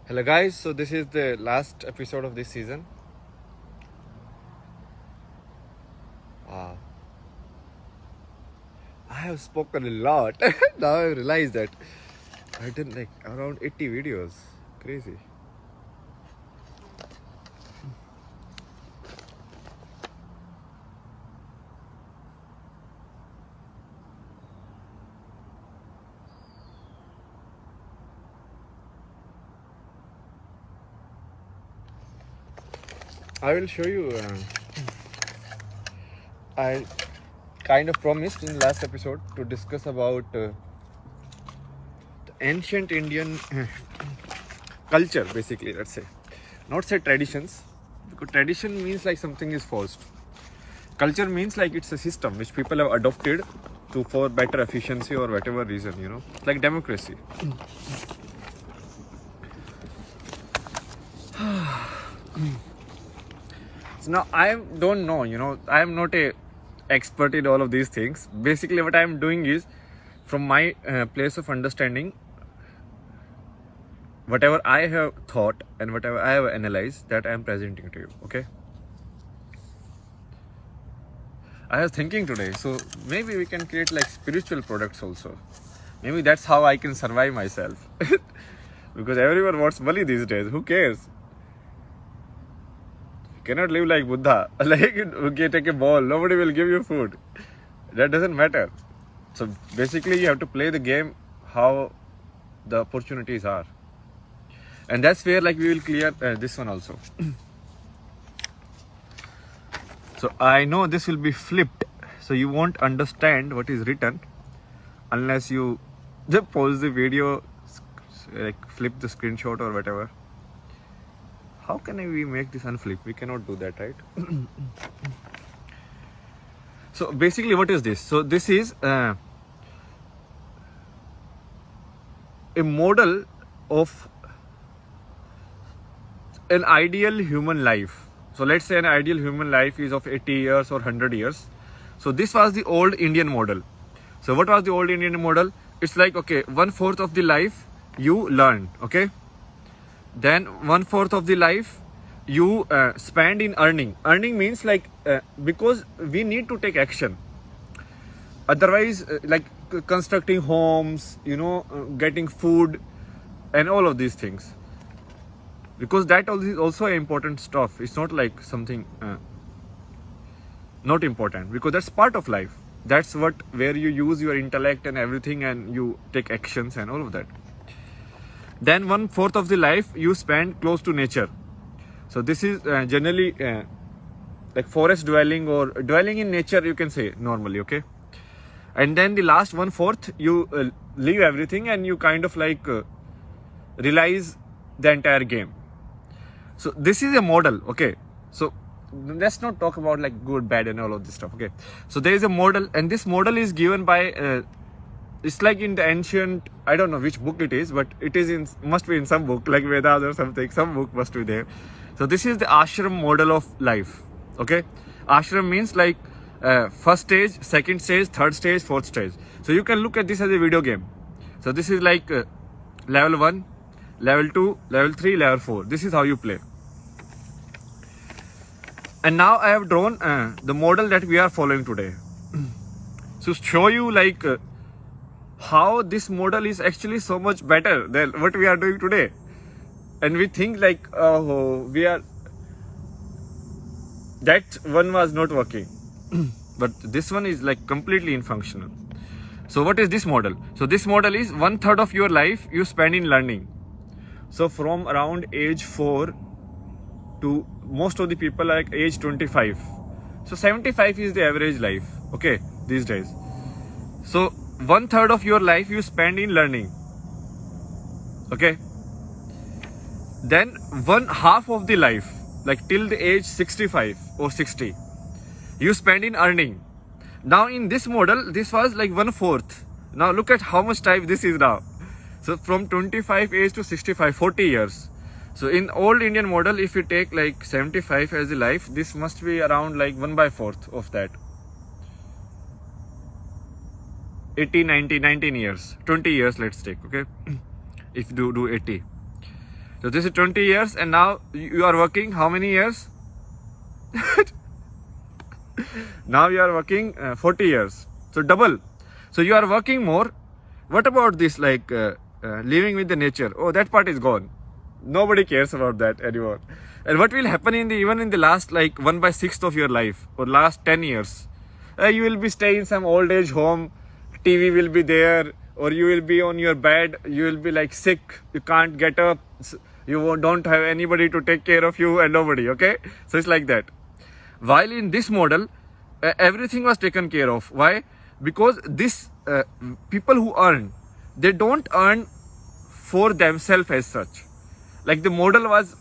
Hello guys, so this is the last episode of this season. I have spoken a lot. Now I realize that I've done like around 80 videos. Crazy. I will show you. I kind of promised in the last episode to discuss about the ancient Indian culture, basically, let's say. Not say traditions, because tradition means like something is forced. Culture means like it's a system which people have adopted to for better efficiency or whatever reason, like democracy. So now I don't know, I am not a expert in all of these things. Basically what I am doing is from my place of understanding, whatever I have thought and whatever I have analyzed, that I am presenting to you. Okay, I was thinking today, so maybe we can create like spiritual products also. Maybe that's how I can survive myself. Because everyone wants money these days. Who cares? You cannot live like Buddha. Like, okay, take a ball, nobody will give you food. That doesn't matter. So basically you have to play the game how the opportunities are. And that's where like we will clear this one also. So I know this will be flipped. So you won't understand what is written unless you just pause the video, like flip the screenshot or whatever. How can we make this unflip? We cannot do that, right? So basically what is this? So this is a model of an ideal human life. So let's say an ideal human life is of 80 years or 100 years. So this was the old Indian model. So what was the old Indian model? It's like, okay, 1/4 of the life you learn, okay? Then 1/4 of the life you spend in earning. Earning means like, because we need to take action. Otherwise, like constructing homes, getting food and all of these things. Because that is also important stuff. It's not like something not important, because that's part of life. That's where you use your intellect and everything and you take actions and all of that. Then 1/4 of the life you spend close to nature. So this is generally like forest dwelling or dwelling in nature, you can say normally, okay? And then the last 1/4 you leave everything and you kind of like realize the entire game. So this is a model, okay? So let's not talk about like good, bad and all of this stuff, okay? So there is a model, and this model is given by it's like in the ancient, I don't know which book it is, but it is must be in some book like Vedas or something. Some book must be there. So this is the ashram model of life, okay? Ashram means like first stage, second stage, third stage, fourth stage. So you can look at this as a video game. So this is like level 1, level 2, level 3, level 4. This is how you play. And now I have drawn the model that we are following today. So show you like how this model is actually so much better than what we are doing today. And we think like, oh, that one was not working. But this one is like completely infunctional. So what is this model? So this model is 1/3 of your life you spend in learning. So from around age 4 to most of the people like age 25. So 75 is the average life, okay, these days. So 1/3 of your life you spend in learning, okay? Then 1/2 of the life, like till the age 65 or 60, you spend in earning. Now in this model, this was like 1/4. Now look at how much time this is now. So from 25 age to 65, 40 years. So in old Indian model, if you take like 75 as a life, this must be around like 1/4 of that. 18, 19 years, 20 years let's take, okay? If you do 80. So this is 20 years, and now you are working how many years? Now you are working 40 years. So double. So you are working more. What about this, like living with the nature? Oh, that part is gone. Nobody cares about that anymore. And what will happen even in the last like 1/6 of your life or last 10 years? You will be staying in some old age home. TV will be there, or you will be on your bed. You will be like sick. You can't get up. Don't have anybody to take care of you, and nobody. Okay, so it's like that. While in this model, everything was taken care of. Why? Because this people who earn, they don't earn for themselves as such. Like the model was,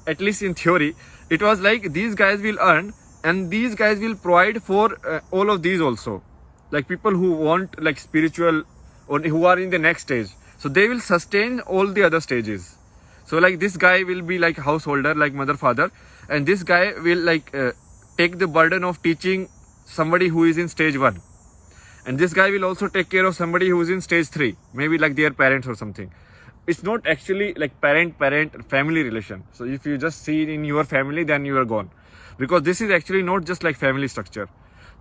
at least in theory, it was like these guys will earn and these guys will provide for all of these also. Like people who want like spiritual or who are in the next stage. So they will sustain all the other stages. So like this guy will be like householder, like mother, father, and this guy will like take the burden of teaching somebody who is in stage 1. And this guy will also take care of somebody who is in stage 3, maybe like their parents or something. It's not actually like parent family relation. So if you just see it in your family, then you are gone, because this is actually not just like family structure.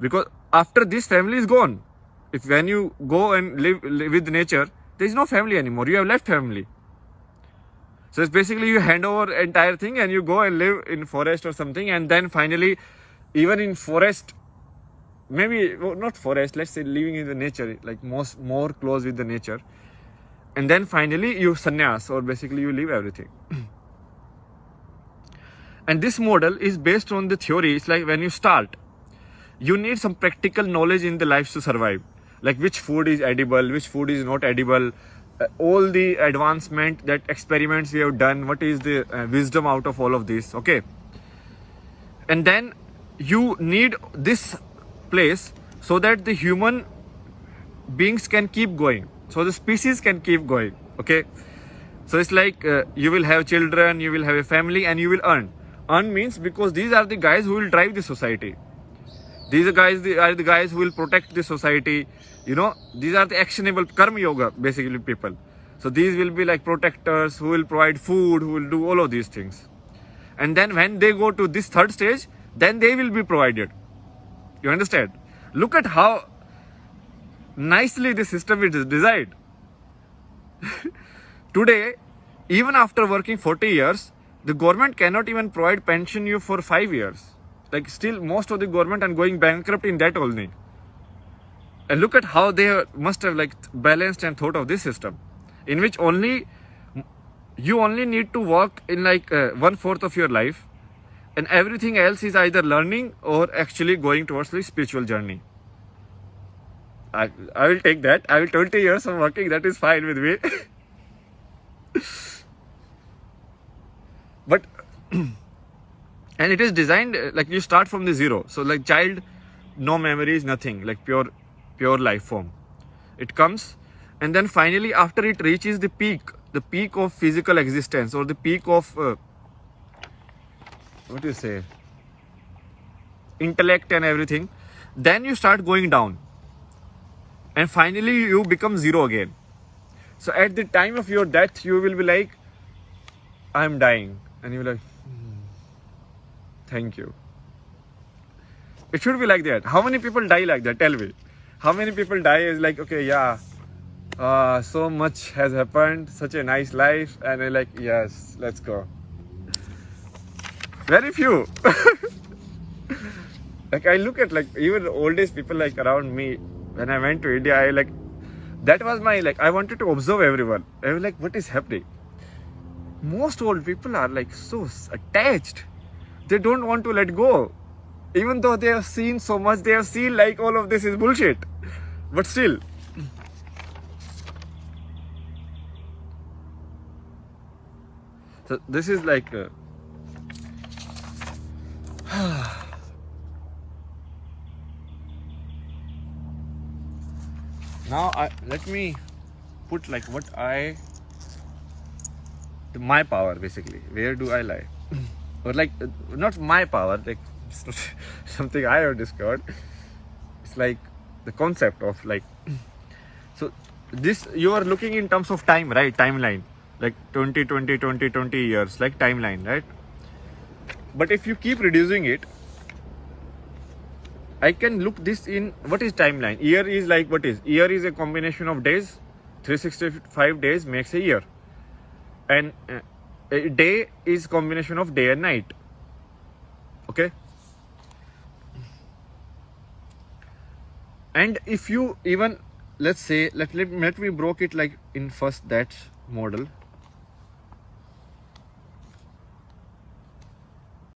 Because after this family is gone, if when you go and live with nature, there is no family anymore. You have left family. So it's basically you hand over entire thing and you go and live in forest or something, and then finally, even in forest, maybe not forest, let's say living in the nature, like more close with the nature, and then finally you sannyas, or basically you leave everything. And this model is based on the theory. It's like when you start, you need some practical knowledge in the life to survive, like which food is edible, which food is not edible, all the advancement, that experiments we have done, what is the wisdom out of all of this. Okay, and then you need this place so that the human beings can keep going, so the species can keep going. Okay, so it's like you will have children, you will have a family, and you will earn means, because these are the guys who will drive the society. These are the guys who will protect the society. These are the actionable karma yoga, basically people. So these will be like protectors who will provide food, who will do all of these things. And then when they go to this third stage, then they will be provided. You understand? Look at how nicely the system is designed. Today, even after working 40 years, the government cannot even provide pension you for 5 years. Like still most of the government are going bankrupt in that only. And look at how they must have like balanced and thought of this system, in which you only need to work in like 1/4 of your life, and everything else is either learning or actually going towards the spiritual journey. I will take that. I will 20 years of working, that is fine with me. But and it is designed like you start from the zero. So like child, no memories, nothing, like pure life form. It comes, and then finally after it reaches the peak of physical existence, or the peak of intellect and everything, then you start going down, and finally you become zero again. So at the time of your death, you will be like, I'm dying, and you will be like, thank you. It should be like that. How many people die like that? Tell me. How many people die is like, okay, yeah, so much has happened, such a nice life, and they're like, yes, let's go. Very few. Like I look at like even the oldest people like around me. When I went to India, that was my I wanted to observe everyone. I was like, what is happening? Most old people are like so attached. They don't want to let go. Even though they have seen so much, they have seen like all of this is bullshit. But still. So this is like now let me put like my power basically. Where do I lie? Or like not my power, like it's not something I have discovered. It's like the concept of like, so this you are looking in terms of time, right? Timeline. like 20 20 20 20 years, like timeline, right? But if you keep reducing it, I can look this in what is timeline. Year is like, what is year? Is a combination of days. 365 days makes a year, and a day is combination of day and night. Okay. And if you even, let's say, let me broke it like in first that model.